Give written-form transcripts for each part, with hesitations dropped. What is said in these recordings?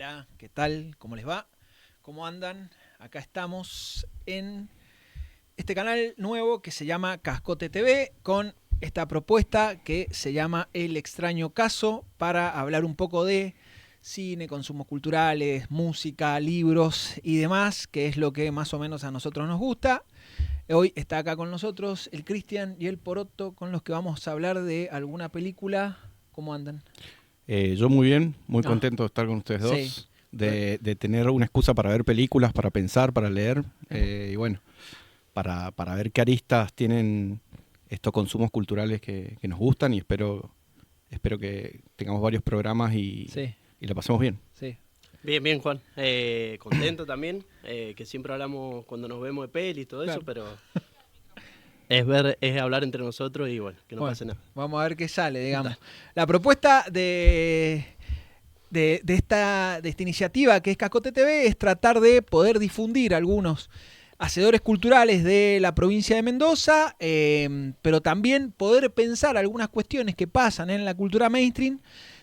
Hola, ¿qué tal? ¿Cómo les va? ¿Cómo andan? Acá estamos en este canal nuevo que se llama Cascote TV con esta propuesta que se llama El extraño caso para hablar un poco de cine, consumos culturales, música, libros y demás, que es lo que más o menos a nosotros nos gusta. Hoy está acá con nosotros el Cristian y el Poroto con los que vamos a hablar de alguna película. ¿Cómo andan? Yo muy bien, muy Ah, contento de estar con ustedes sí. dos, de tener una excusa para ver películas, para pensar, para leer, y bueno, para ver qué aristas tienen estos consumos culturales que nos gustan y espero que tengamos varios programas Sí, y la pasemos bien. sí. Bien, bien, Juan. Contento también, que siempre hablamos cuando nos vemos de peli y todo eso, Claro. pero es hablar entre nosotros y bueno, que no Bueno, pase nada. vamos a ver qué sale, digamos. Dale. La propuesta de esta iniciativa que es Cascote TV es tratar de poder difundir algunos hacedores culturales de la provincia de Mendoza, pero también poder pensar algunas cuestiones que pasan en la cultura mainstream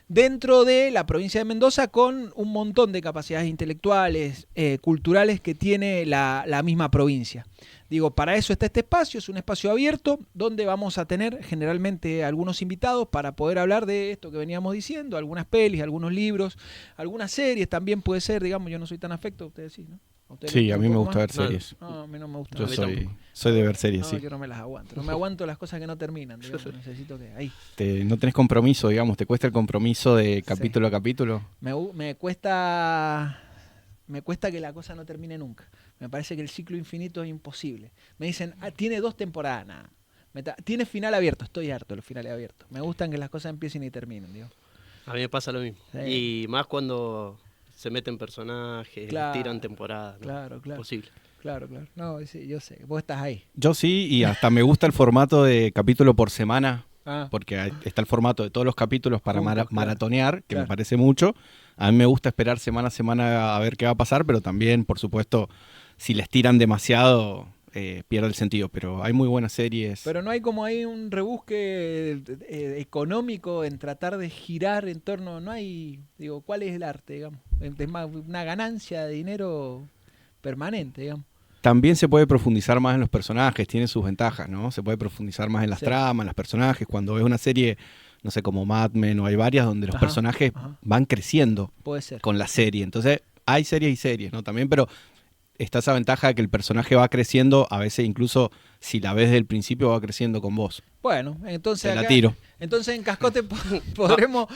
dentro de la provincia de Mendoza con un montón de capacidades intelectuales, culturales que tiene la misma provincia. Digo, para eso está este espacio, es un espacio abierto donde vamos a tener generalmente algunos invitados para poder hablar de esto que veníamos diciendo, algunas pelis, algunos libros, algunas series también puede ser, digamos, yo no soy tan afecto, ustedes sí, ¿no? ¿A ustedes les Sí, gusta a un mí me poco gusta más? ver series. No, a mí no me gusta. Yo A mí soy de ver series, No, sí. yo no me las aguanto. No me aguanto las cosas que no terminan, digamos, necesito que ahí. No tenés compromiso, digamos, ¿te cuesta el compromiso de Sí. capítulo a capítulo? Me cuesta que la cosa no termine nunca. Me parece que el ciclo infinito es imposible. Me dicen, tiene 2 temporadas, nada. Tiene final abierto, estoy harto de los finales abiertos. Me gustan que las cosas empiecen y terminen, digo. A mí me pasa lo mismo. Sí. Y más cuando se meten personajes, Claro, tiran temporadas, ¿no? claro. Imposible. Claro. No, sí, yo sé. Vos estás ahí. Yo sí, y hasta me gusta el formato de capítulo por semana, Ah, porque está el formato de todos los capítulos para juntos, claro. maratonear, que Claro. me parece mucho. A mí me gusta esperar semana a semana a ver qué va a pasar, pero también, por supuesto, si les tiran demasiado, pierde el sentido. Pero hay muy buenas series. Pero no hay como ahí un rebusque económico en tratar de girar en torno, no hay, digo, ¿cuál es el arte, digamos? Es más una ganancia de dinero permanente, digamos. También se puede profundizar más en los personajes, tiene sus ventajas, ¿no? Se puede profundizar más en las Sí. tramas, en los personajes. Cuando ves una serie, no sé, como Mad Men o hay varias donde los Ajá, personajes ajá. van creciendo Puede ser. con la serie. Entonces, hay series y series, ¿no? También, pero está esa ventaja de que el personaje va creciendo, a veces incluso si la ves desde el principio va creciendo con vos. Bueno, entonces Te la acá, tiro. entonces en Cascote podremos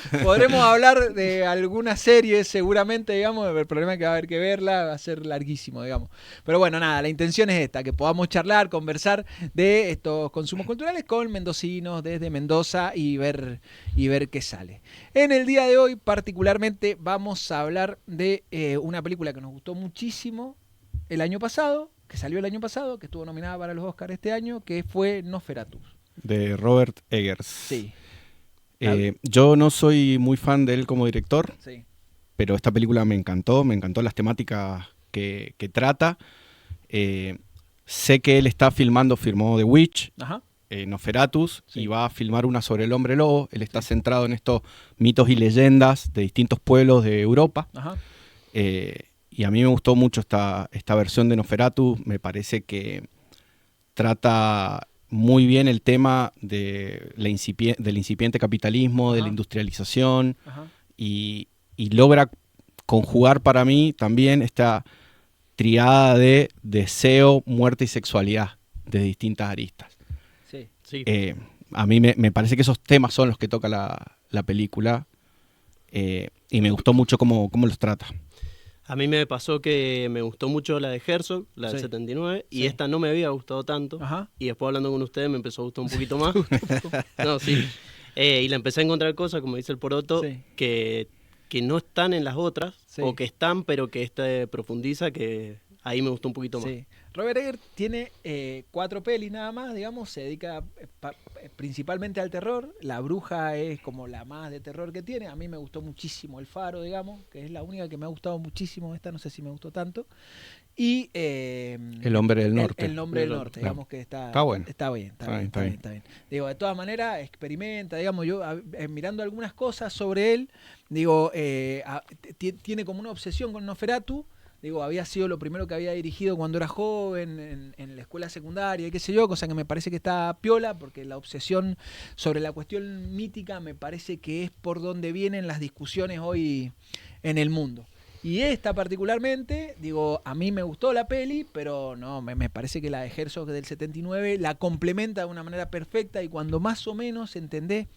hablar de algunas series seguramente, digamos, el problema es que va a haber que verla, va a ser larguísimo, digamos. Pero bueno, nada, la intención es esta, que podamos charlar, conversar de estos consumos culturales con mendocinos desde Mendoza y ver qué sale. En el día de hoy particularmente vamos a hablar de una película que nos gustó muchísimo el año pasado, que salió el año pasado, que estuvo nominada para los Oscars este año, que fue Nosferatu. De Robert Eggers. Sí. Yo no soy muy fan de él como director, Sí. pero esta película me encantó las temáticas que trata. Sé que él firmó The Witch, Ajá. Nosferatus, Sí. y va a filmar una sobre el hombre lobo. Él está centrado en estos mitos y leyendas de distintos pueblos de Europa. Ajá. Y a mí me gustó mucho esta versión de Nosferatu. Me parece que trata muy bien el tema del incipiente capitalismo, Ajá. de la industrialización, Ajá. y logra conjugar para mí también esta triada de deseo, muerte y sexualidad de distintas aristas. Sí. Sí. A mí me parece que esos temas son los que toca la película, y me gustó mucho cómo los trata. A mí me pasó que me gustó mucho la de Herzog, la del Sí. 79, y Sí. esta no me había gustado tanto. Ajá. Y después hablando con ustedes me empezó a gustar un poquito más. No, sí. Y le empecé a encontrar cosas, como dice el Poroto, Sí. que no están en las otras, Sí. o que están, pero que esta profundiza, que ahí me gustó un poquito más. Sí. Robert Eggers tiene 4 pelis nada más, digamos, se dedica principalmente al terror. La Bruja es como la más de terror que tiene. A mí me gustó muchísimo El Faro, digamos, que es la única que me ha gustado muchísimo. Esta no sé si me gustó tanto. Y El Hombre del Norte. El Nombre del Norte, digamos que está bueno. Está bien. Digo, de todas maneras, experimenta, digamos, yo mirando algunas cosas sobre él, digo, tiene como una obsesión con Nosferatu. Digo, había sido lo primero que había dirigido cuando era joven en la escuela secundaria y qué sé yo, cosa que me parece que está piola, porque la obsesión sobre la cuestión mítica me parece que es por donde vienen las discusiones hoy en el mundo. Y esta particularmente, digo, a mí me gustó la peli, pero no, me parece que la de Herzog del 79 la complementa de una manera perfecta, y cuando más o menos entendés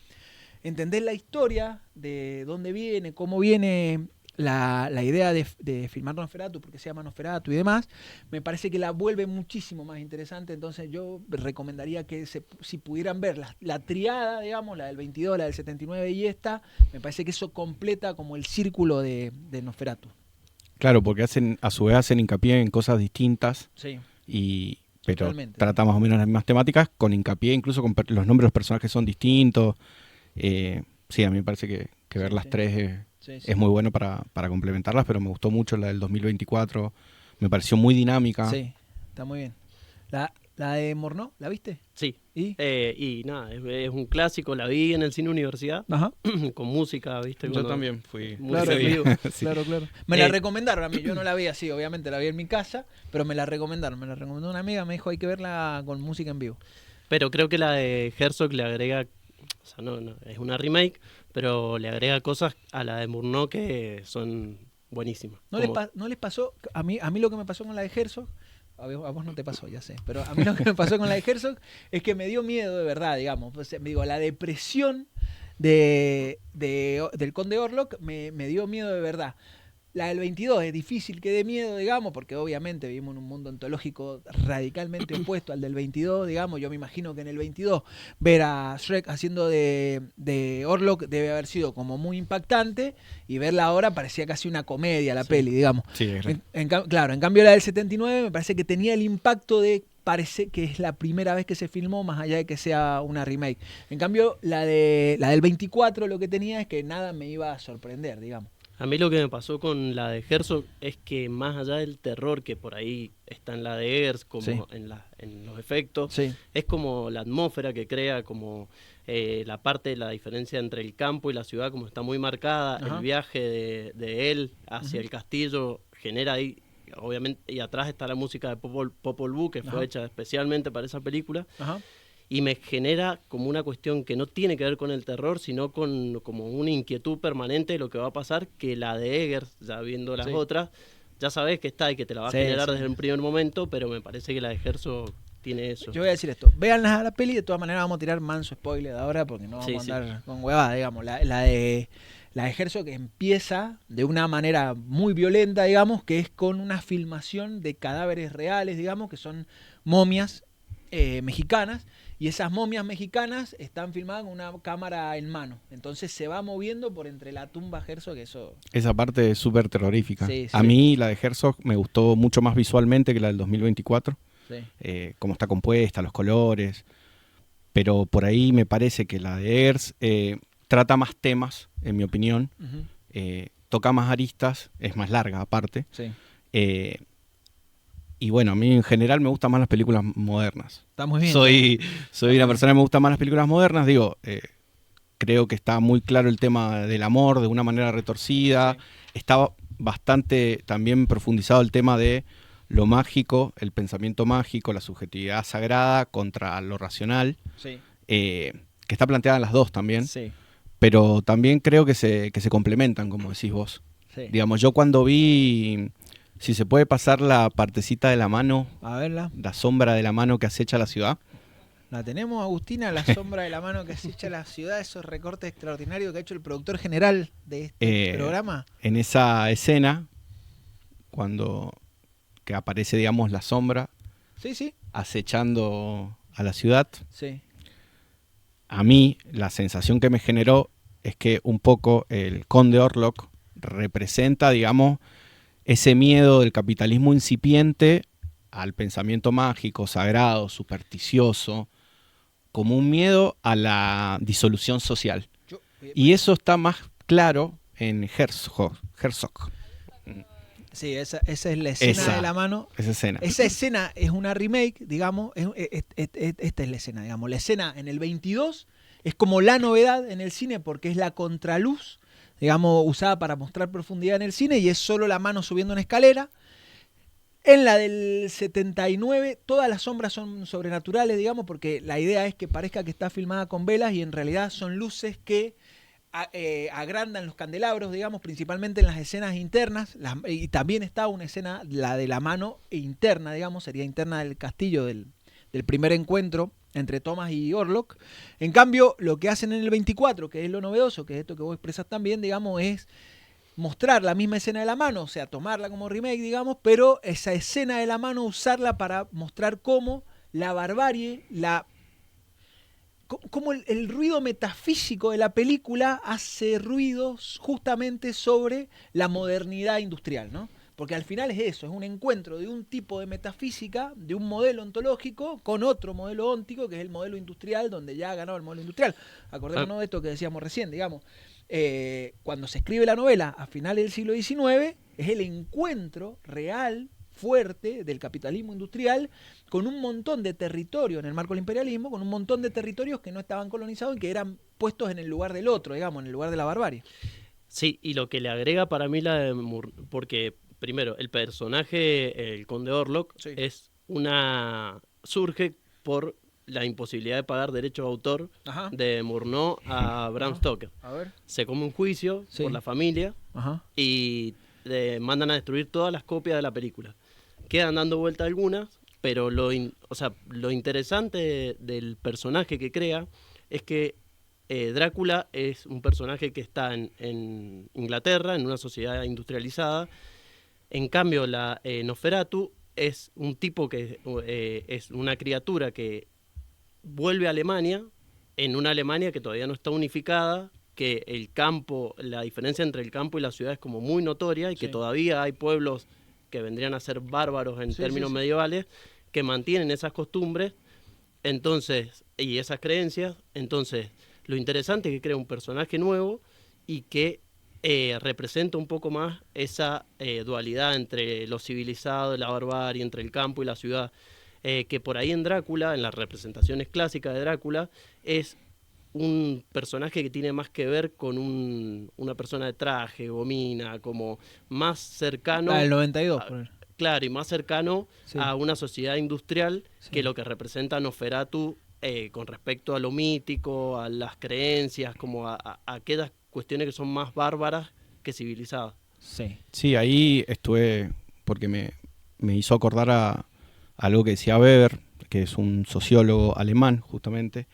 la historia de dónde viene, cómo viene la idea de filmar Nosferatu, porque se llama Nosferatu y demás, me parece que la vuelve muchísimo más interesante. Entonces yo recomendaría que si pudieran ver la triada, digamos, la del 22, la del 79 y esta, me parece que eso completa como el círculo de Nosferatu. Claro, porque a su vez hacen hincapié en cosas distintas, Sí. Pero Totalmente. trata más o menos las mismas temáticas, con hincapié incluso con los nombres de los personajes son distintos. Sí, a mí me parece que ver las tres es muy bueno para complementarlas, pero me gustó mucho la del 2024, me pareció muy dinámica. Sí, está muy bien. ¿La de Morneau, la viste? Sí. ¿Y? Nada, es un clásico, la vi en el cine universidad, Ajá. con música, ¿viste? Yo también fui. Claro, en vivo. Sí. claro. Me la recomendaron a mí, yo no la vi así, obviamente la vi en mi casa, pero me la recomendaron. Me la recomendó una amiga, me dijo hay que verla con música en vivo. Pero creo que la de Herzog le agrega, o sea, no, es una remake, pero le agrega cosas a la de Murnau que son buenísimas. ¿No les pasó? A mí lo que me pasó con la de Herzog, a vos no te pasó, ya sé, pero a mí lo que me pasó con la de Herzog es que me dio miedo de verdad, digamos. O sea, digo, la depresión del Conde Orlok me dio miedo de verdad. La del 22 es difícil que dé miedo, digamos, porque obviamente vivimos en un mundo ontológico radicalmente opuesto al del 22, digamos. Yo me imagino que en el 22 ver a Shrek haciendo de Orlok debe haber sido como muy impactante, y verla ahora parecía casi una comedia la peli, digamos. Sí, Claro, en cambio la del 79 me parece que tenía el impacto de parece que es la primera vez que se filmó, más allá de que sea una remake. En cambio, la del 24 lo que tenía es que nada me iba a sorprender, digamos. A mí lo que me pasó con la de Herzog es que más allá del terror que por ahí está en la de Eggers, como sí. en los efectos, sí. es como la atmósfera que crea, como la parte de la diferencia entre el campo y la ciudad, como está muy marcada. Ajá. El viaje de él hacia el castillo genera ahí, obviamente, y atrás está la música de Popol Vuh, que fue hecha especialmente para esa película. Ajá. Y me genera como una cuestión que no tiene que ver con el terror, sino con como una inquietud permanente de lo que va a pasar, que la de Eggers, ya viendo las otras, ya sabes que está y que te la va a generar desde el primer momento, pero me parece que la de Herzog tiene eso. Yo voy a decir esto, véanla a la peli, de todas maneras vamos a tirar manso spoiler de ahora, porque no vamos a andar con huevada, digamos. La de Herzog empieza de una manera muy violenta, digamos, que es con una filmación de cadáveres reales, digamos, que son momias mexicanas, y esas momias mexicanas están filmadas con una cámara en mano. Entonces se va moviendo por entre la tumba Herzog, eso... Esa parte es súper terrorífica. Sí. A mí la de Herzog me gustó mucho más visualmente que la del 2024. Sí. Cómo está compuesta, los colores. Pero por ahí me parece que la de Eggers trata más temas, en mi opinión. Uh-huh. Toca más aristas, es más larga aparte. Sí. Y bueno, a mí en general me gustan más las películas modernas. Está muy bien. Soy una persona que me gustan más las películas modernas. Digo, creo que está muy claro el tema del amor de una manera retorcida. Sí. Está bastante también profundizado el tema de lo mágico, el pensamiento mágico, la subjetividad sagrada contra lo racional. Sí. Que está planteada en las dos también. Sí. Pero también creo que se complementan, como decís vos. Sí. Digamos, yo cuando vi... Si se puede pasar la partecita de la mano, a verla, la sombra de la mano que acecha la ciudad. La tenemos, Agustina, la sombra de la mano que acecha la ciudad, esos recortes extraordinarios que ha hecho el productor general de este programa. En esa escena, cuando que aparece, digamos, la sombra acechando a la ciudad, a mí la sensación que me generó es que un poco el Conde Orlok representa, digamos, ese miedo del capitalismo incipiente al pensamiento mágico, sagrado, supersticioso, como un miedo a la disolución social. Y eso está más claro en Herzog. Sí, esa es la escena de la mano. Esa escena es una remake, digamos. Esta es la escena, digamos. La escena en el 22 es como la novedad en el cine porque es la contraluz, digamos, usada para mostrar profundidad en el cine y es solo la mano subiendo una escalera. En la del 79 todas las sombras son sobrenaturales, digamos, porque la idea es que parezca que está filmada con velas y en realidad son luces que agrandan los candelabros, digamos, principalmente en las escenas internas, y también está una escena, la de la mano interna, digamos, sería interna del castillo del primer encuentro entre Thomas y Orlok. En cambio, lo que hacen en el 24, que es lo novedoso, que es esto que vos expresas también, digamos, es mostrar la misma escena de la mano, o sea, tomarla como remake, digamos, pero esa escena de la mano usarla para mostrar cómo la barbarie, cómo el ruido metafísico de la película hace ruidos justamente sobre la modernidad industrial, ¿no? Porque al final es eso, es un encuentro de un tipo de metafísica, de un modelo ontológico con otro modelo óntico, que es el modelo industrial, donde ya ha ganado el modelo industrial. Acordémonos de esto que decíamos recién, digamos. Cuando se escribe la novela a finales del siglo XIX, es el encuentro real, fuerte, del capitalismo industrial con un montón de territorios en el marco del imperialismo, con un montón de territorios que no estaban colonizados y que eran puestos en el lugar del otro, digamos, en el lugar de la barbarie. Sí, y lo que le agrega para mí porque primero, el personaje, el conde Orlok, sí, surge por la imposibilidad de pagar derechos de autor, ajá, de Murnau a Bram Stoker. A ver. Se come un juicio, sí, por la familia, ajá, y mandan a destruir todas las copias de la película. Quedan dando vuelta algunas, pero lo interesante del personaje que crea es que Drácula es un personaje que está en Inglaterra, en una sociedad industrializada. En cambio, Nosferatu es un tipo que es una criatura que vuelve a Alemania, en una Alemania que todavía no está unificada, que el campo, la diferencia entre el campo y la ciudad es como muy notoria y sí, que todavía hay pueblos que vendrían a ser bárbaros en términos medievales, que mantienen esas costumbres, entonces, y esas creencias. Entonces, lo interesante es que crea un personaje nuevo y que representa un poco más esa dualidad entre lo civilizado y la barbarie, entre el campo y la ciudad, que por ahí en Drácula, en las representaciones clásicas de Drácula, es un personaje que tiene más que ver con una persona de traje, gomina, como más cercano... El 92, claro, y más cercano, sí, a una sociedad industrial, sí, que lo que representa Nosferatu con respecto a lo mítico, a las creencias, como a aquellas cuestiones que son más bárbaras que civilizadas. Sí, sí, ahí estuve, porque me hizo acordar a algo que decía Weber, que es un sociólogo alemán, justamente,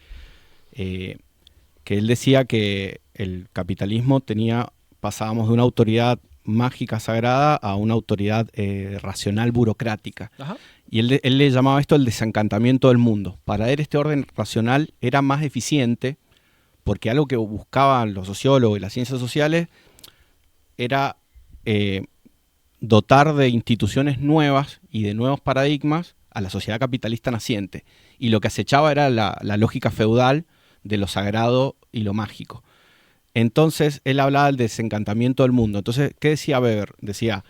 que él decía que el capitalismo pasábamos de una autoridad mágica sagrada a una autoridad racional burocrática. Ajá. Y él le llamaba esto el desencantamiento del mundo. Para él este orden racional era más eficiente porque algo que buscaban los sociólogos y las ciencias sociales era dotar de instituciones nuevas y de nuevos paradigmas a la sociedad capitalista naciente. Y lo que acechaba era la lógica feudal de lo sagrado y lo mágico. Entonces, él hablaba del desencantamiento del mundo. Entonces, ¿qué decía Weber? Decía,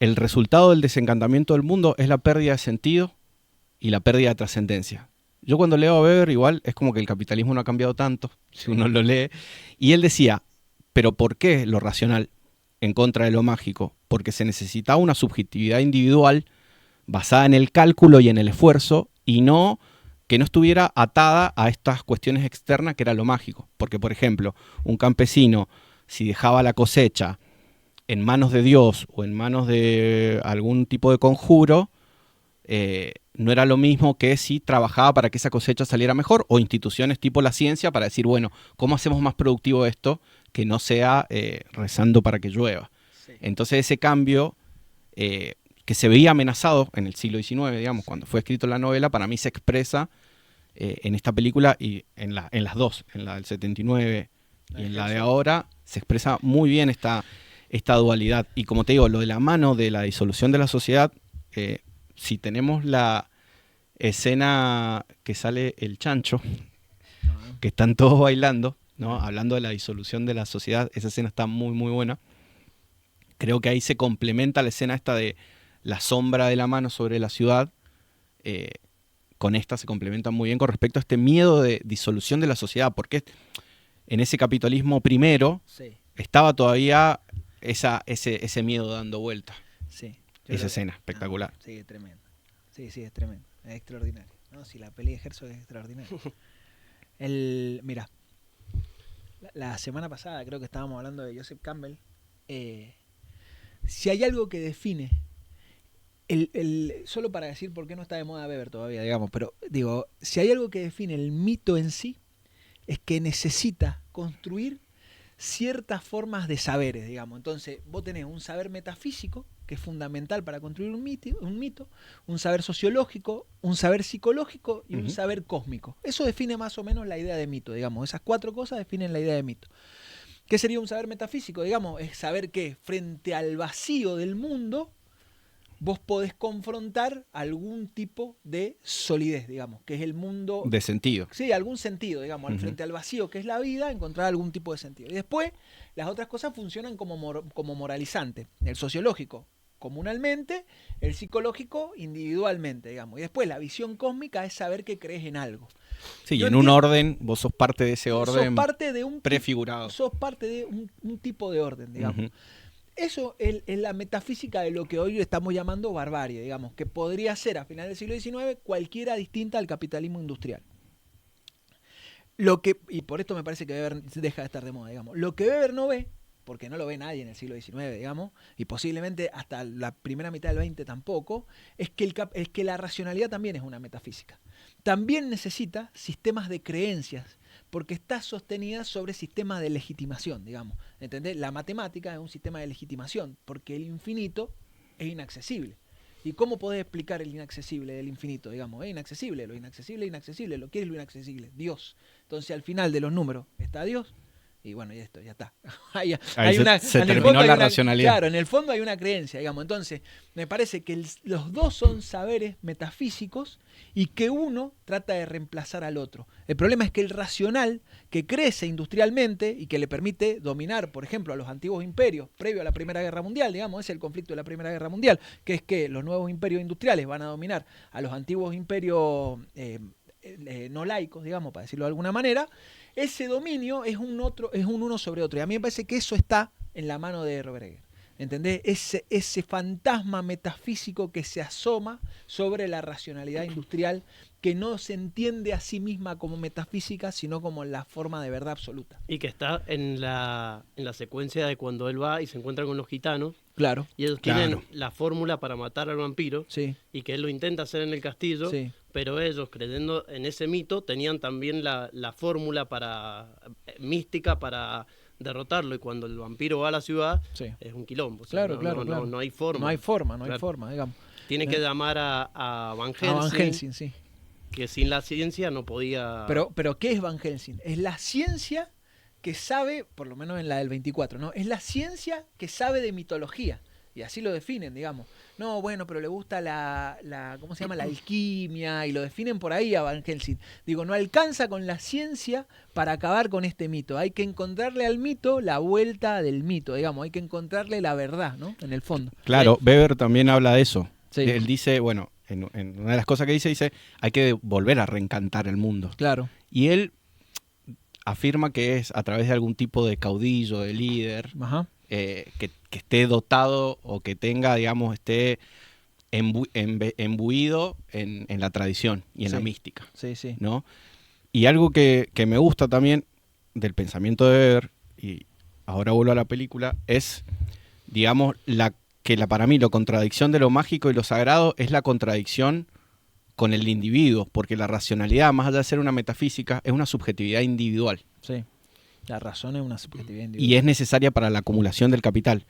el resultado del desencantamiento del mundo es la pérdida de sentido y la pérdida de trascendencia. Yo cuando leo a Weber, igual, es como que el capitalismo no ha cambiado tanto, si uno lo lee. Y él decía, ¿pero por qué lo racional en contra de lo mágico? Porque se necesitaba una subjetividad individual basada en el cálculo y en el esfuerzo, y que no estuviera atada a estas cuestiones externas que era lo mágico. Porque, por ejemplo, un campesino, si dejaba la cosecha en manos de Dios o en manos de algún tipo de conjuro, no era lo mismo que si trabajaba para que esa cosecha saliera mejor, o instituciones tipo la ciencia para decir, bueno, ¿cómo hacemos más productivo esto que no sea rezando para que llueva? Sí. Entonces ese cambio que se veía amenazado en el siglo XIX, digamos, cuando fue escrito la novela, para mí se expresa en esta película y en las dos, en la del 79 y en la de ahora, se expresa muy bien esta dualidad. Y como te digo, lo de la mano de la disolución de la sociedad, si tenemos la escena que sale el chancho, que están todos bailando, ¿no? Hablando de la disolución de la sociedad, esa escena está muy, muy buena. Creo que ahí se complementa la escena esta de la sombra de la mano sobre la ciudad. Con esta se complementa muy bien con respecto a este miedo de disolución de la sociedad, porque en ese capitalismo primero estaba todavía ese miedo dando vuelta. Sí. Esa escena, espectacular. Sí, es tremendo. Sí, es tremendo. Es extraordinario. No, si la peli de Herzog es extraordinaria. Mira, la semana pasada creo que estábamos hablando de Joseph Campbell. Si hay algo que define solo para decir por qué no está de moda Weber todavía, digamos, pero digo, si hay algo que define el mito en sí, es que necesita construir ciertas formas de saberes, digamos. Entonces, vos tenés un saber metafísico, que es fundamental para construir un mito, un saber sociológico, un saber psicológico y un saber cósmico. Eso define más o menos la idea de mito, digamos. Esas 4 cosas definen la idea de mito. ¿Qué sería un saber metafísico? Digamos, es saber que frente al vacío del mundo, vos podés confrontar algún tipo de solidez, digamos, que es el mundo... De sentido. Sí, algún sentido, digamos, frente al vacío que es la vida, encontrar algún tipo de sentido. Y después, las otras cosas funcionan como moralizante. El sociológico, comunalmente, el psicológico, individualmente, digamos. Y después, la visión cósmica es saber que crees en algo. Sí, y en un orden, vos sos parte de ese orden sos parte de un prefigurado. Sos parte de un tipo de orden, digamos. Eso es la metafísica de lo que hoy estamos llamando barbarie, digamos, que podría ser a finales del siglo XIX cualquiera distinta al capitalismo industrial. Y por esto me parece que Weber deja de estar de moda, digamos. Lo que Weber no ve, porque no lo ve nadie en el siglo XIX, digamos, y posiblemente hasta la primera mitad del XX tampoco, es que la racionalidad también es una metafísica. También necesita sistemas de creencias, porque está sostenida sobre sistemas de legitimación, digamos. ¿Entendés? La matemática es un sistema de legitimación, porque el infinito es inaccesible. ¿Y cómo podés explicar el inaccesible del infinito? Digamos, es inaccesible, lo inaccesible es inaccesible, lo que es lo inaccesible, Dios. Entonces al final de los números está Dios, y bueno, y esto ya está. Se terminó la racionalidad. Claro, en el fondo hay una creencia, digamos. Entonces, me parece que los dos son saberes metafísicos y que uno trata de reemplazar al otro. El problema es que el racional, que crece industrialmente y que le permite dominar, por ejemplo, a los antiguos imperios previo a la Primera Guerra Mundial, digamos, es el conflicto de la Primera Guerra Mundial, que es que los nuevos imperios industriales van a dominar a los antiguos imperios no laicos, digamos, para decirlo de alguna manera. Ese dominio es un uno sobre otro. Y a mí me parece que eso está en la mano de Robert Egger. ¿Entendés? Ese fantasma metafísico que se asoma sobre la racionalidad industrial, que no se entiende a sí misma como metafísica, sino como la forma de verdad absoluta. Y que está en la secuencia de cuando él va y se encuentra con los gitanos. Claro. Y ellos tienen la fórmula para matar al vampiro. Sí. Y que él lo intenta hacer en el castillo. Sí. Pero ellos, creyendo en ese mito, tenían también la fórmula mística para derrotarlo. Y cuando el vampiro va a la ciudad, es un quilombo. Claro, claro. No hay forma. No hay forma, digamos. Tiene que llamar a Van Helsing. A Van Helsing, sí. Que sin la ciencia no podía... Pero ¿qué es Van Helsing? Es la ciencia que sabe, por lo menos en la del 24, ¿no? Es la ciencia que sabe de mitología. Y así lo definen, digamos. No, bueno, pero le gusta ¿cómo se llama? La alquimia, y lo definen por ahí a Van Helsing. Digo, no alcanza con la ciencia para acabar con este mito. Hay que encontrarle al mito la vuelta del mito, digamos. Hay que encontrarle la verdad, ¿no? En el fondo. Claro, Weber también habla de eso. Sí. Él dice, bueno, en una de las cosas que dice, hay que volver a reencantar el mundo. Claro. Y él afirma que es a través de algún tipo de caudillo, de líder, que esté dotado o que tenga, digamos, esté embuido en la tradición y en la mística. Sí, sí. ¿No? Y algo que me gusta también del pensamiento de Weber, y ahora vuelvo a la película, es, digamos, para mí la contradicción de lo mágico y lo sagrado es la contradicción con el individuo, porque la racionalidad, más allá de ser una metafísica, es una subjetividad individual. Sí, la razón es una subjetividad individual. Y es necesaria para la acumulación del capital.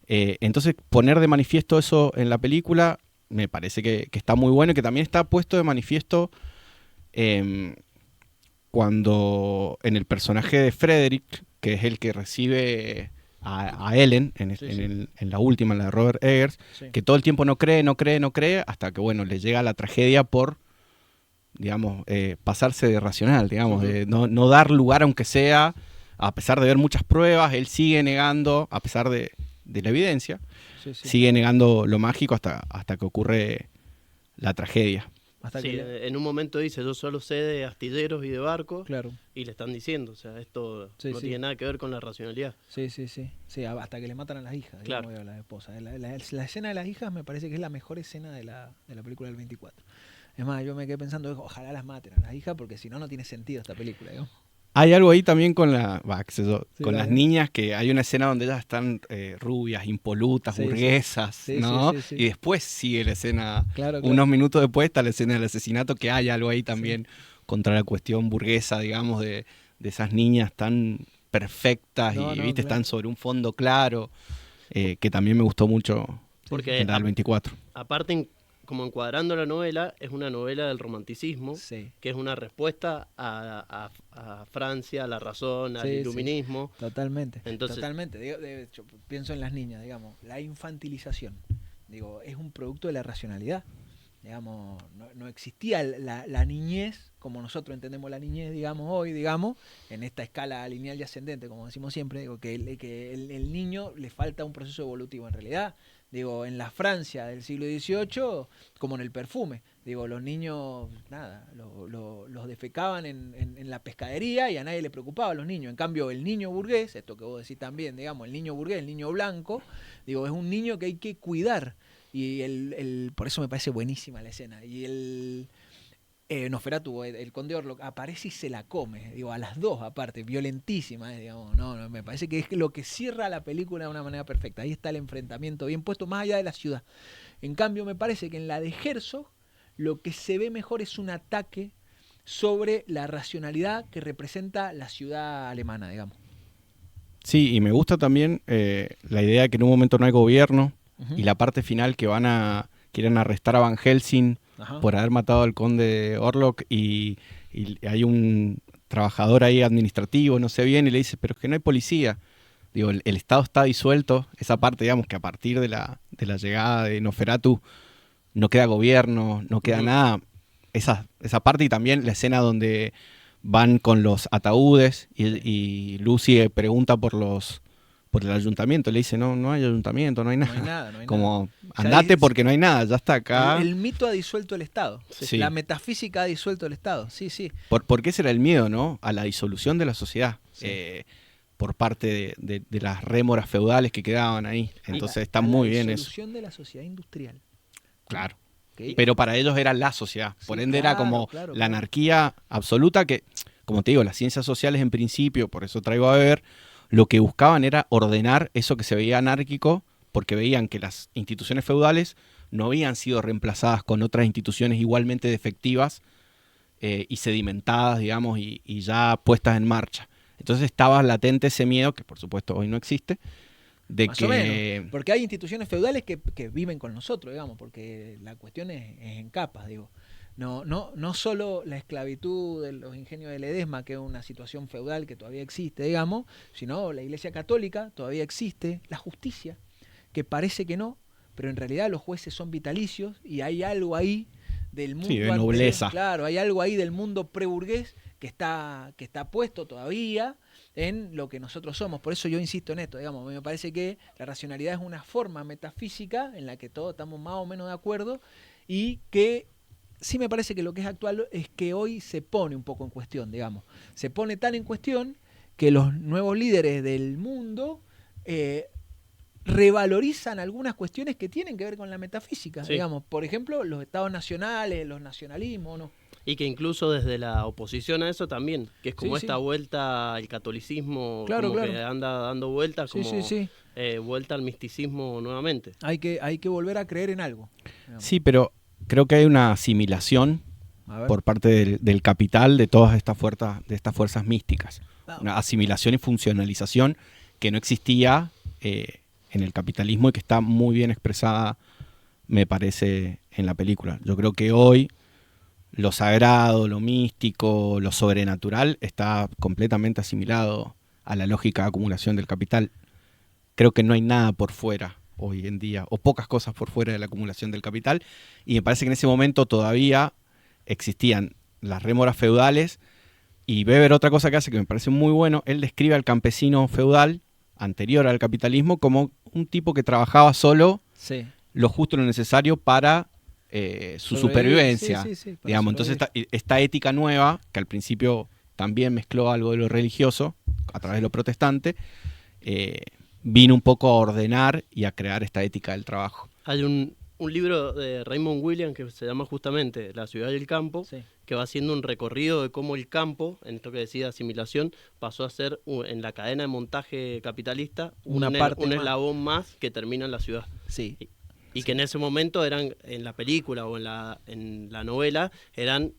Entonces, poner de manifiesto eso en la película me parece que está muy bueno, y que también está puesto de manifiesto cuando en el personaje de Frederick, que es el que recibe a Ellen, en la última, en la de Robert Eggers, que todo el tiempo no cree, hasta que, bueno, le llega la tragedia por, digamos, pasarse de racional, digamos, de no dar lugar, aunque sea, a pesar de ver muchas pruebas, él sigue negando, a pesar de la evidencia, sigue negando lo mágico hasta que ocurre la tragedia. En un momento dice, yo solo sé de astilleros y de barcos, claro. Y le están diciendo, o sea, esto no tiene nada que ver con la racionalidad. Sí, hasta que le matan a las hijas, claro. Digamos, a las esposas. La escena de las hijas me parece que es la mejor escena de la película del 24. Es más, yo me quedé pensando, ojalá las maten a las hijas, porque si no, no tiene sentido esta película, digamos. Hay algo ahí también con las niñas, que hay una escena donde ellas están rubias, impolutas, burguesas, ¿no? Y después sigue la escena, unos minutos después está la escena del asesinato, que hay algo ahí también contra la cuestión burguesa, digamos, de esas niñas tan perfectas están sobre un fondo claro, que también me gustó mucho en la del 24. Aparte, como encuadrando la novela, es una novela del romanticismo, que es una respuesta a Francia, a la razón, al iluminismo. Totalmente. De hecho, pienso en las niñas, digamos, la infantilización, es un producto de la racionalidad. Digamos, no existía la niñez, como nosotros entendemos la niñez, digamos, hoy, en esta escala lineal y ascendente, como decimos siempre, que el niño le falta un proceso evolutivo en realidad. En la Francia del siglo XVIII, como en el perfume, los niños, los defecaban en la pescadería y a nadie le preocupaba a los niños. En cambio, el niño burgués, esto que vos decís también, el niño burgués, el niño blanco, es un niño que hay que cuidar. Y por eso me parece buenísima la escena. Y Nosferatu, el conde Orlok, aparece y se la come, a las dos aparte, violentísima, no, me parece que es lo que cierra la película de una manera perfecta. Ahí está el enfrentamiento bien puesto, más allá de la ciudad. En cambio, me parece que en la de Herzog, lo que se ve mejor es un ataque sobre la racionalidad que representa la ciudad alemana, digamos. Sí, y me gusta también la idea de que en un momento no hay gobierno, y la parte final que quieren arrestar a Van Helsing por haber matado al conde Orlok, y hay un trabajador ahí administrativo, no sé bien, y le dice, pero es que no hay policía. El Estado está disuelto, esa parte, digamos, que a partir de la llegada de Nosferatu no queda gobierno, no queda nada. Esa parte, y también la escena donde van con los ataúdes y Lucy pregunta por el ayuntamiento, le dice, no hay ayuntamiento, no hay nada. No hay como, andate porque no hay nada, ya está acá. El mito ha disuelto el Estado, la metafísica ha disuelto el Estado, sí. ¿Por qué ese era el miedo, no? A la disolución de la sociedad, por parte de las rémoras feudales que quedaban ahí. Entonces está muy bien eso. La disolución de la sociedad industrial. Claro. Pero para ellos era la sociedad, por ende era como la anarquía absoluta, que, como te digo, las ciencias sociales en principio, por eso traigo a Weber, lo que buscaban era ordenar eso que se veía anárquico, porque veían que las instituciones feudales no habían sido reemplazadas con otras instituciones igualmente defectivas y sedimentadas, digamos, y ya puestas en marcha. Entonces estaba latente ese miedo, que por supuesto hoy no existe, de más que... o menos, porque hay instituciones feudales que viven con nosotros, digamos, porque la cuestión es en capas, No solo la esclavitud de los ingenios de Ledesma, que es una situación feudal que todavía existe, digamos, sino la Iglesia Católica todavía existe, la justicia, que parece que no, pero en realidad los jueces son vitalicios y hay algo ahí del mundo de nobleza. Claro, hay algo ahí del mundo preburgués que está puesto todavía en lo que nosotros somos. Por eso yo insisto en esto, digamos, me parece que la racionalidad es una forma metafísica en la que todos estamos más o menos de acuerdo, y que sí me parece que lo que es actual es que hoy se pone un poco en cuestión, digamos. Se pone tan en cuestión que los nuevos líderes del mundo revalorizan algunas cuestiones que tienen que ver con la metafísica, digamos. Por ejemplo, los estados nacionales, los nacionalismos, ¿no? Y que incluso desde la oposición a eso también, que es como esta vuelta al catolicismo, que anda dando vueltas, como vuelta al misticismo nuevamente. Hay que volver a creer en algo, digamos. Sí, pero creo que hay una asimilación por parte del capital de todas estas fuerzas místicas. Una asimilación y funcionalización que no existía en el capitalismo y que está muy bien expresada, me parece, en la película. Yo creo que hoy lo sagrado, lo místico, lo sobrenatural está completamente asimilado a la lógica de acumulación del capital. creo que no hay nada por fuera hoy en día, o pocas cosas por fuera de la acumulación del capital, y me parece que en ese momento todavía existían las rémoras feudales, y Weber otra cosa que hace que me parece muy bueno, él describe al campesino feudal, anterior al capitalismo, como un tipo que trabajaba solo lo justo y lo necesario para su supervivencia, digamos. Entonces esta ética nueva, que al principio también mezcló algo de lo religioso, a través de lo protestante, vino un poco a ordenar y a crear esta ética del trabajo. Hay un libro de Raymond Williams que se llama justamente La ciudad y el campo, que va haciendo un recorrido de cómo el campo, en esto que decía asimilación, pasó a ser en la cadena de montaje capitalista un eslabón más que termina en la ciudad. Sí. Y que en ese momento eran, en la película o en la novela, eran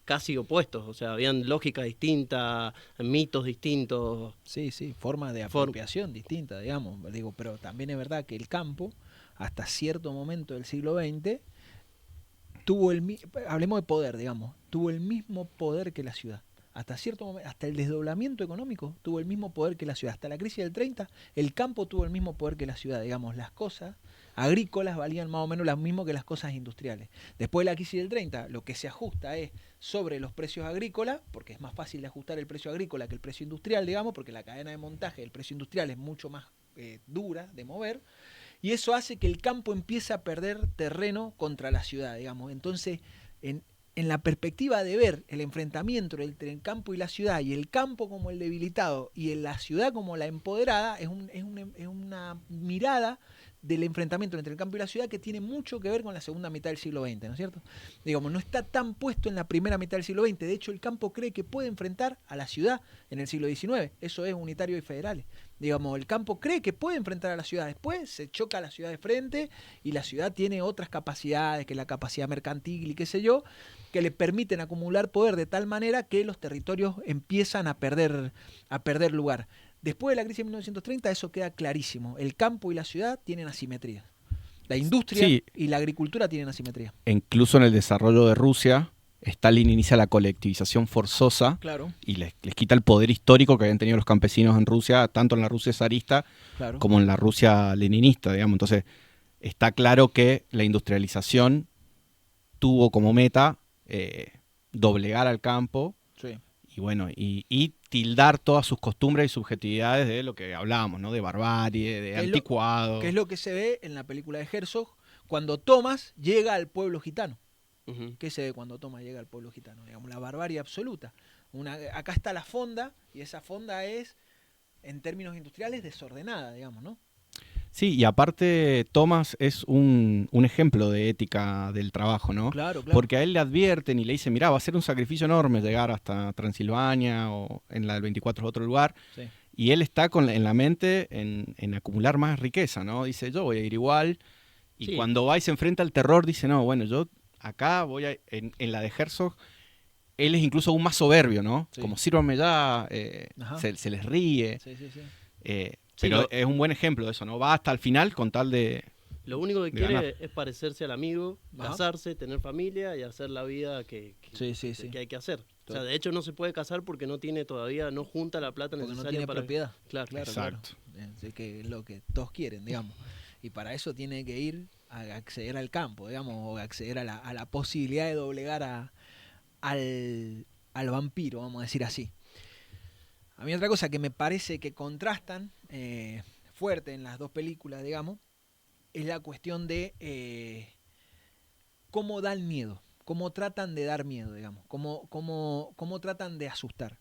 casi opuestos, o sea, habían lógicas distintas, mitos distintos. Sí, formas de apropiación distintas, digamos. Digo, pero también es verdad que el campo, hasta cierto momento del siglo XX, hablemos de poder, digamos, tuvo el mismo poder que la ciudad. Hasta cierto momento, hasta el desdoblamiento económico tuvo el mismo poder que la ciudad. Hasta la crisis del 30, el campo tuvo el mismo poder que la ciudad. Digamos, las cosas agrícolas valían más o menos lo mismo que las cosas industriales. Después de la crisis del 30, lo que se ajusta es sobre los precios agrícolas, porque es más fácil de ajustar el precio agrícola que el precio industrial, digamos, porque la cadena de montaje del precio industrial es mucho más dura de mover. Y eso hace que el campo empiece a perder terreno contra la ciudad, digamos. Entonces, en la perspectiva de ver el enfrentamiento entre el campo y la ciudad, y el campo como el debilitado y la ciudad como la empoderada, es una mirada del enfrentamiento entre el campo y la ciudad que tiene mucho que ver con la segunda mitad del siglo XX, ¿no es cierto? Digamos, no está tan puesto en la primera mitad del siglo XX. De hecho, el campo cree que puede enfrentar a la ciudad en el siglo XIX. Eso es unitario y federales. Digamos, el campo cree que puede enfrentar a la ciudad. Después se choca a la ciudad de frente y la ciudad tiene otras capacidades, que es la capacidad mercantil y qué sé yo, que le permiten acumular poder de tal manera que los territorios empiezan a perder lugar. Después de la crisis de 1930 eso queda clarísimo. El campo y la ciudad tienen asimetría. La industria y la agricultura tienen asimetría. Incluso en el desarrollo de Rusia, Stalin inicia la colectivización forzosa y les quita el poder histórico que habían tenido los campesinos en Rusia, tanto en la Rusia zarista como en la Rusia leninista, digamos. Entonces, está claro que la industrialización tuvo como meta doblegar al campo y tildar todas sus costumbres y subjetividades de lo que hablábamos, ¿no? De barbarie, de anticuado. Que es lo que se ve en la película de Herzog cuando Thomas llega al pueblo gitano. ¿Qué se ve cuando Thomas llega al pueblo gitano? Digamos, la barbarie absoluta. Acá está la fonda, y esa fonda es, en términos industriales, desordenada, digamos, ¿no? Sí, y aparte Thomas es un ejemplo de ética del trabajo, ¿no? Claro. Porque a él le advierten y le dicen, mirá, va a ser un sacrificio enorme llegar hasta Transilvania o en la del 24 es otro lugar. Sí. Y él está en la mente en acumular más riqueza, ¿no? Dice, yo voy a ir igual. Y cuando va y se enfrenta al terror, dice, no, bueno, yo acá voy a... En la de Herzog, él es incluso aún más soberbio, ¿no? Sí. Como sírvame ya, se les ríe. Sí. Pero es un buen ejemplo de eso, ¿no? Va hasta el final con tal de... Lo único que quiere es parecerse al amigo, casarse, tener familia y hacer la vida que hay que hacer. O sea, de hecho no se puede casar porque no junta la plata necesaria no tiene para... propiedad. Claro. Exacto. Así que es lo que todos quieren, digamos. Y para eso tiene que ir a acceder al campo, digamos, o acceder a la posibilidad de doblegar al vampiro, vamos a decir así. A mí otra cosa que me parece que contrastan fuerte en las dos películas, digamos, es la cuestión de cómo da el miedo, cómo tratan de dar miedo, digamos, cómo tratan de asustar.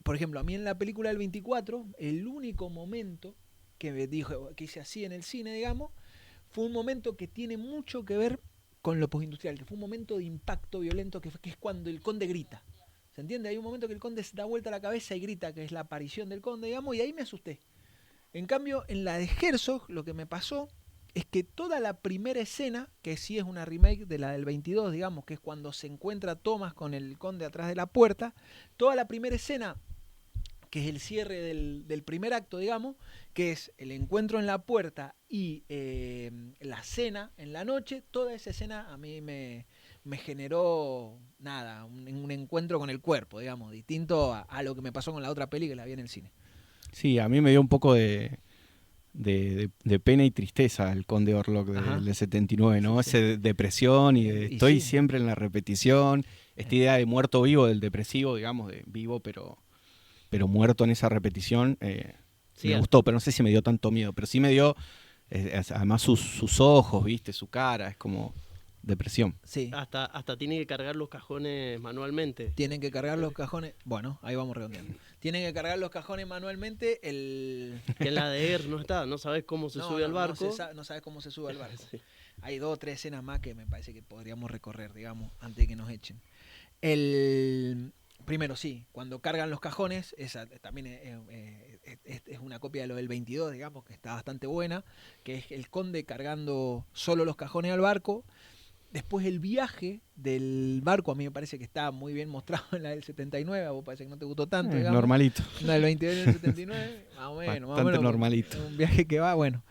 Por ejemplo, a mí en la película del 24, el único momento que hice así en el cine, digamos, fue un momento que tiene mucho que ver con lo postindustrial, que fue un momento de impacto violento, que es cuando el conde grita. ¿Se entiende? Hay un momento que el conde se da vuelta a la cabeza y grita, que es la aparición del conde, digamos, y ahí me asusté. En cambio, en la de Herzog, lo que me pasó es que toda la primera escena, que sí es una remake de la del 22, digamos, que es cuando se encuentra Thomas con el conde atrás de la puerta, toda la primera escena, que es el cierre del primer acto, digamos, que es el encuentro en la puerta y la cena en la noche, toda esa escena a mí me generó un encuentro con el cuerpo, digamos, distinto a lo que me pasó con la otra peli que la vi en el cine. Sí, a mí me dio un poco de de pena y tristeza, el Conde Orlok del 79, ¿no? Sí, Ese de depresión y de estoy sí. siempre en la repetición, esta idea de muerto vivo, del depresivo, digamos, de vivo pero muerto en esa repetición, me gustó, pero no sé si me dio tanto miedo, pero sí me dio, además sus ojos, ¿viste? Su cara, es como depresión. Sí. Hasta tiene que cargar los cajones manualmente. Tienen que cargar los cajones. Bueno, ahí vamos redondeando. Tienen que cargar los cajones manualmente. Que en la de Air no está, no sabes cómo se sube al barco. No sabes cómo se sube al barco. Sí. Hay 2 o 3 escenas más que me parece que podríamos recorrer, digamos, antes de que nos echen. Primero, sí, cuando cargan los cajones, esa también es una copia de lo del 22, digamos, que está bastante buena, que es el conde cargando solo los cajones al barco. Después el viaje del barco, a mí me parece que está muy bien mostrado en la del 79, a vos parece que no te gustó tanto, digamos. Normalito. La del 22 y el 79, más o menos. Bastante normalito. Un viaje que va, bueno.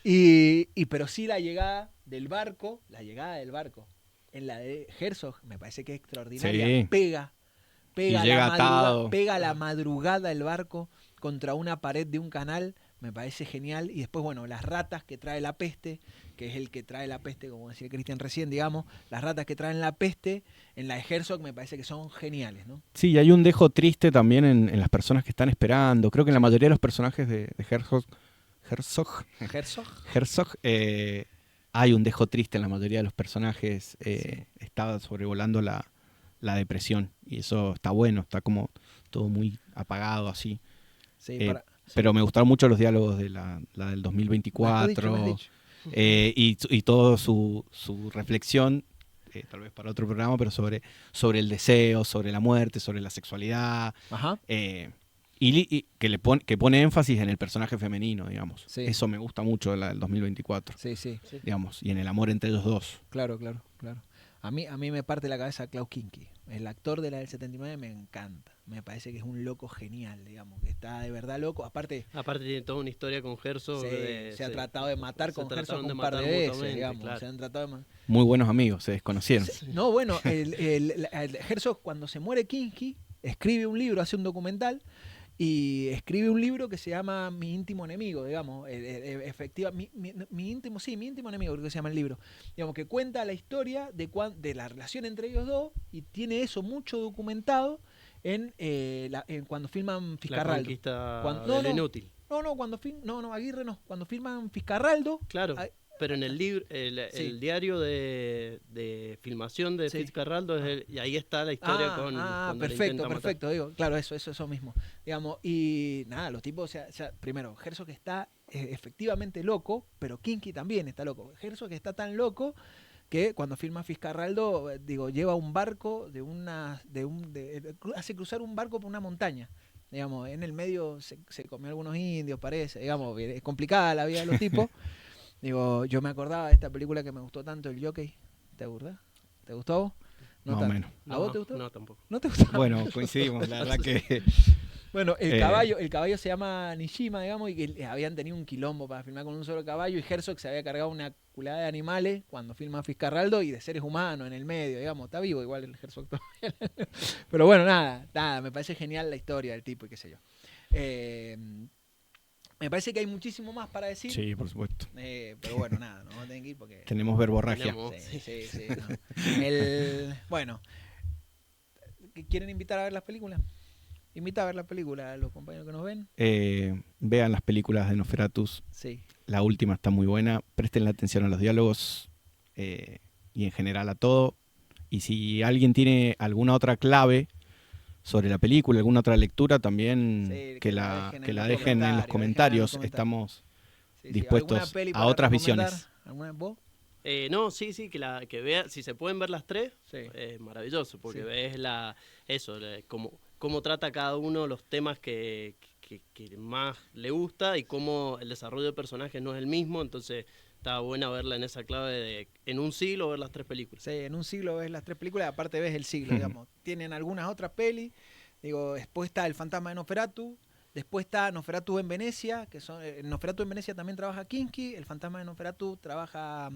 Pero sí la llegada del barco, en la de Herzog, me parece que es extraordinaria. Sí. Pega llega la madrugada el barco contra una pared de un canal, me parece genial. Y después, bueno, las ratas que trae la peste, que es el que trae la peste, como decía Cristian recién, digamos, las ratas que traen la peste, en la de Herzog me parece que son geniales, ¿no? Sí, y hay un dejo triste también en las personas que están esperando. Creo que en la mayoría de los personajes de Herzog hay un dejo triste en la mayoría de los personajes. Sí. Está sobrevolando la depresión y eso está bueno, está como todo muy apagado así. Sí, pero me gustaron mucho los diálogos de la del 2024. Me has dicho. Y toda su reflexión, tal vez para otro programa, pero sobre el deseo, sobre la muerte, sobre la sexualidad. Ajá. Y que pone énfasis en el personaje femenino, digamos. Sí. Eso me gusta mucho de la del 2024. Sí. Digamos, y en el amor entre ellos dos. Claro. A mí me parte la cabeza Klaus Kinski. El actor de la del 79 me encanta. Me parece que es un loco genial, digamos, que está de verdad loco. Aparte tiene toda una historia con Herzog. Se ha tratado de matar con Herzog un par de veces, digamos. Claro. Se han tratado de Muy buenos amigos, se desconocieron. No, bueno, el Herzog, cuando se muere Kinski, escribe un libro, hace un documental, y escribe un libro que se llama Mi íntimo enemigo, digamos, mi íntimo enemigo, creo que se llama el libro, digamos, que cuenta la historia de la relación entre ellos dos, y tiene eso mucho documentado en cuando filman Fiscarraldo. Inútil. Aguirre no, cuando filman Fiscarraldo. Claro. Pero en el libro, el diario de filmación de Fitzcarraldo, y ahí está la historia perfecto, digo, claro, eso mismo, digamos, y nada, los tipos, primero, Herzog está efectivamente loco, pero Kinski también está loco. Herzog está tan loco que cuando filma Fitzcarraldo, lleva un barco hace cruzar un barco por una montaña. Digamos, en el medio se comió algunos indios, parece, digamos, es complicada la vida de los tipos. Yo me acordaba de esta película que me gustó tanto, El Jockey. ¿Te acordás? ¿Te gustó a vos? No, más o menos. ¿A vos te gustó? No, tampoco. ¿No te gustó? Bueno, coincidimos, la verdad que... Bueno, el caballo se llama Nishima, digamos, y que habían tenido un quilombo para filmar con un solo caballo, y Herzog se había cargado una culada de animales cuando filma Fitzcarraldo y de seres humanos en el medio, digamos. Está vivo igual el Herzog todavía. Pero bueno, nada, me parece genial la historia del tipo y qué sé yo. Me parece que hay muchísimo más para decir. Sí, por supuesto. Pero bueno, nada, no tienen que ir porque... Tenemos verborragia. Sí. No. Bueno, ¿quieren invitar a ver las películas? Invita a ver las películas a los compañeros que nos ven. Vean las películas de Nosferatus. Sí. La última está muy buena. Prestenle atención a los diálogos y en general a todo. Y si alguien tiene alguna otra clave sobre la película, alguna otra lectura, también que la dejen en los comentarios. Estamos dispuestos a otras visiones. ¿Alguna vos? Sí, que vea, si se pueden ver las tres, es maravilloso, porque ves cómo trata cada uno los temas que más le gusta y cómo el desarrollo de personajes no es el mismo, entonces está buena verla en esa clave de en un siglo ver las tres películas. Sí, en un siglo ves las tres películas, aparte ves el siglo, digamos. Tienen algunas otras pelis, después está El fantasma de Nosferatu, después está Nosferatu en Venecia, Nosferatu en Venecia también trabaja Kinski, El fantasma de Nosferatu trabaja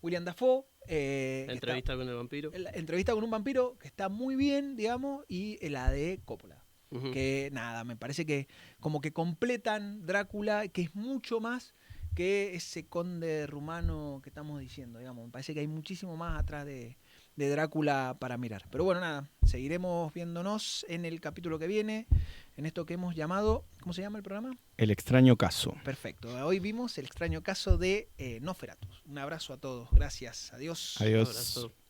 William Dafoe. Entrevista con el vampiro. Entrevista con un vampiro, que está muy bien, digamos, y la de Coppola. que nada, me parece que como que completan Drácula, que es mucho más que ese conde rumano que estamos diciendo, digamos. Me parece que hay muchísimo más atrás de Drácula para mirar. Pero bueno, nada, seguiremos viéndonos en el capítulo que viene, en esto que hemos llamado, ¿cómo se llama el programa? El extraño caso. Perfecto, hoy vimos el extraño caso de Nosferatu. Un abrazo a todos, gracias, adiós. Adiós. Un abrazo.